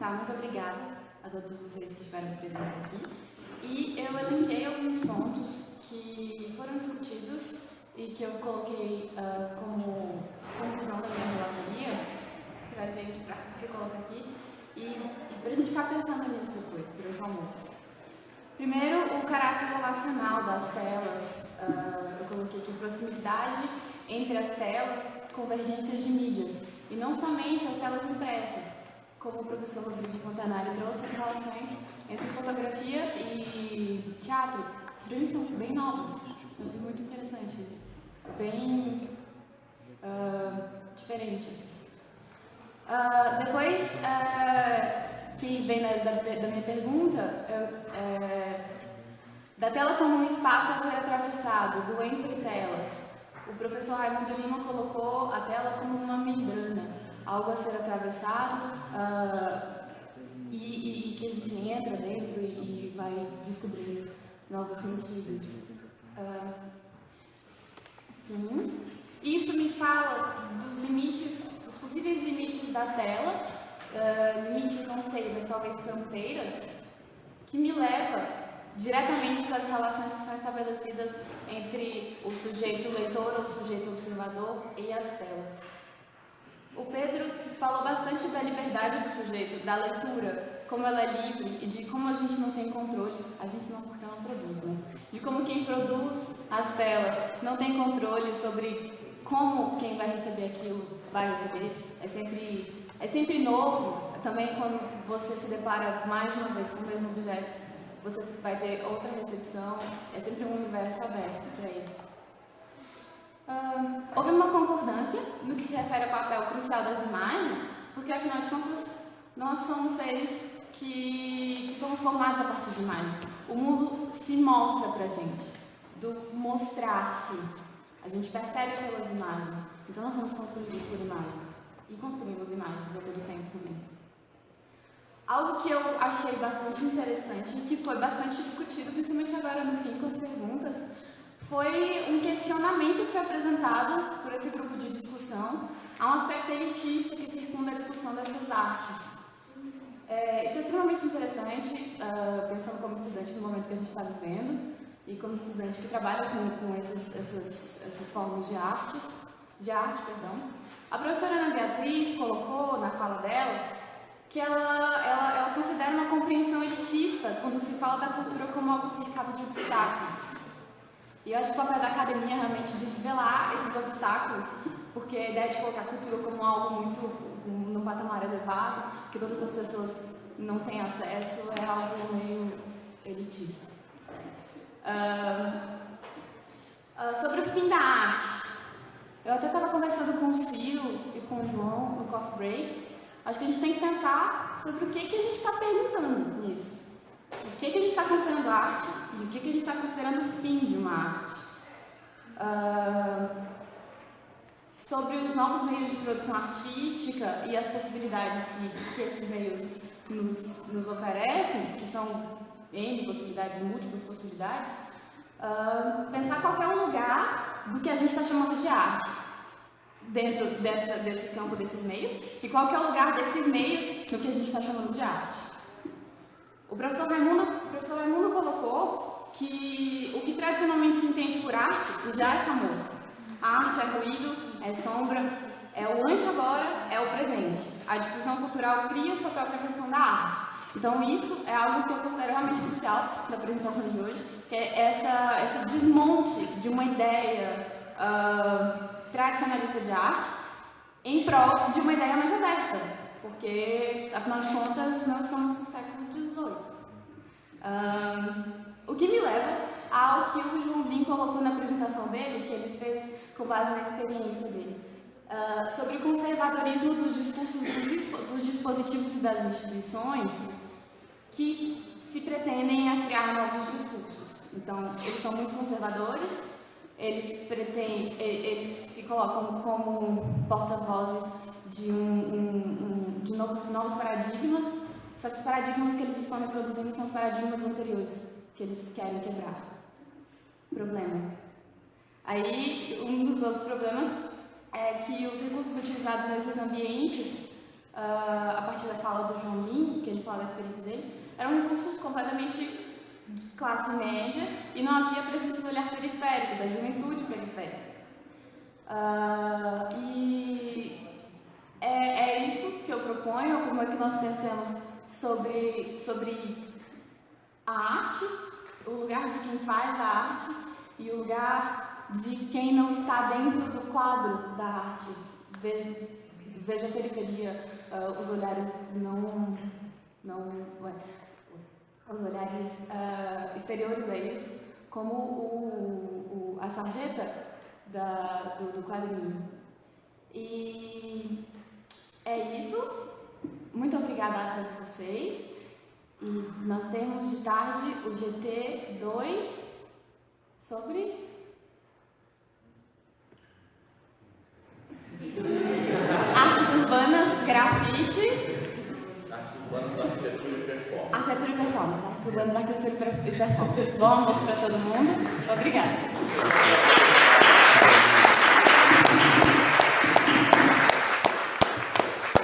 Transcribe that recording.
Tá, muito obrigada a todos vocês que estiveram presentes aqui. E eu elenquei alguns pontos que foram discutidos e que eu coloquei como conclusão da minha relatoria, para a gente recolocar aqui, e para a gente ficar pensando nisso depois, durante o almoço. Primeiro, o caráter relacional das telas. Eu coloquei aqui proximidade entre as telas, convergências de mídias, e não somente as telas impressas, como o professor Rodrigo Fontanari trouxe, as relações entre fotografia e teatro. Para mim são bem novas, muito interessante isso, bem diferentes. Depois, que vem da minha pergunta, da tela como um espaço a ser atravessado, do entre telas. O professor Raimundo Lima colocou a tela como uma membrana, algo a ser atravessado e que a gente entra dentro e vai descobrir novos sentidos. Sim. Isso me fala dos limites, dos possíveis limites da tela, limites, não sei, mas talvez fronteiras, que me leva diretamente para as relações que são estabelecidas entre o sujeito leitor ou o sujeito observador e as telas. O Pedro falou bastante da liberdade do sujeito, da leitura, como ela é livre e de como a gente não tem controle, a gente não, porque não produz, mas de como quem produz as telas não tem controle sobre como quem vai receber aquilo vai receber. É sempre novo, também quando você se depara mais de uma vez com o mesmo objeto, você vai ter outra recepção, é sempre um universo aberto para isso. Houve uma concordância no que se refere ao papel crucial das imagens, porque afinal de contas nós somos seres que somos formados a partir de imagens. O mundo se mostra para a gente, do mostrar-se. A gente percebe pelas imagens, então nós somos construídos por imagens e construímos imagens ao todo tempo também. Algo que eu achei bastante interessante e que foi bastante discutido, principalmente agora no fim com as perguntas, foi um questionamento que foi apresentado por esse grupo de discussão a um aspecto elitista que circunda a discussão dessas artes. Isso é extremamente interessante, pensando como estudante no momento que a gente está vivendo e como estudante que trabalha com essas formas de arte. A professora Ana Beatriz colocou na fala dela que ela considera uma compreensão elitista quando se fala da cultura como algo cercado de obstáculos. E eu acho que o papel da academia é realmente desvelar esses obstáculos, porque a ideia de colocar a cultura como algo muito num patamar elevado, que todas as pessoas não têm acesso, é algo meio elitista. Sobre o fim da arte, eu até estava conversando com o Ciro e com o João no coffee break. Acho que a gente tem que pensar sobre o que a gente está perguntando nisso. O que a gente está considerando arte e o que a gente está considerando o fim de uma arte. Sobre os novos meios de produção artística e as possibilidades que esses meios nos oferecem, que são N possibilidades, múltiplas possibilidades, pensar qual é o lugar do que a gente está chamando de arte dentro desse campo, desses meios, e qual que é o lugar desses meios no que a gente está chamando de arte. O professor Raimundo colocou que o que tradicionalmente se entende por arte já está morto. A arte é ruído, é sombra, é o antes-agora, é o presente. A difusão cultural cria sua própria versão da arte. Então isso é algo que eu considero realmente crucial na apresentação de hoje, que é esse desmonte de uma ideia tradicionalista de arte em prol de uma ideia mais aberta, porque, afinal de contas, não estamos no século XVIII. O que me leva ao que o João Lin colocou na apresentação dele, que ele fez com base na experiência dele, sobre o conservadorismo dos discursos dos dispositivos e das instituições que se pretendem a criar novos discursos. Então, eles são muito conservadores, eles se colocam como porta-vozes de novos paradigmas, só que os paradigmas que eles estão reproduzindo são os paradigmas anteriores, que eles querem quebrar. Problema. Aí, um dos outros problemas é que os recursos utilizados nesses ambientes, a partir da fala do João Lin, fala a experiência dele, eram recursos completamente de classe média e não havia presença do olhar periférico, da juventude periférica. E é isso que eu proponho, como é que nós pensamos sobre a arte, o lugar de quem faz a arte e o lugar de quem não está dentro do quadro da arte. Veja a periferia, os olhares os olhares exteriores a isso, como a sarjeta do quadrinho. E é isso. Muito obrigada a todos vocês. E nós temos de tarde o GT2 sobre artes urbanas, grafite. Artes urbanas, arquitetura e performance. Arquitetura e performance. Artes urbanas, arquitetura e performance. Bom almoço para todo mundo. Obrigada.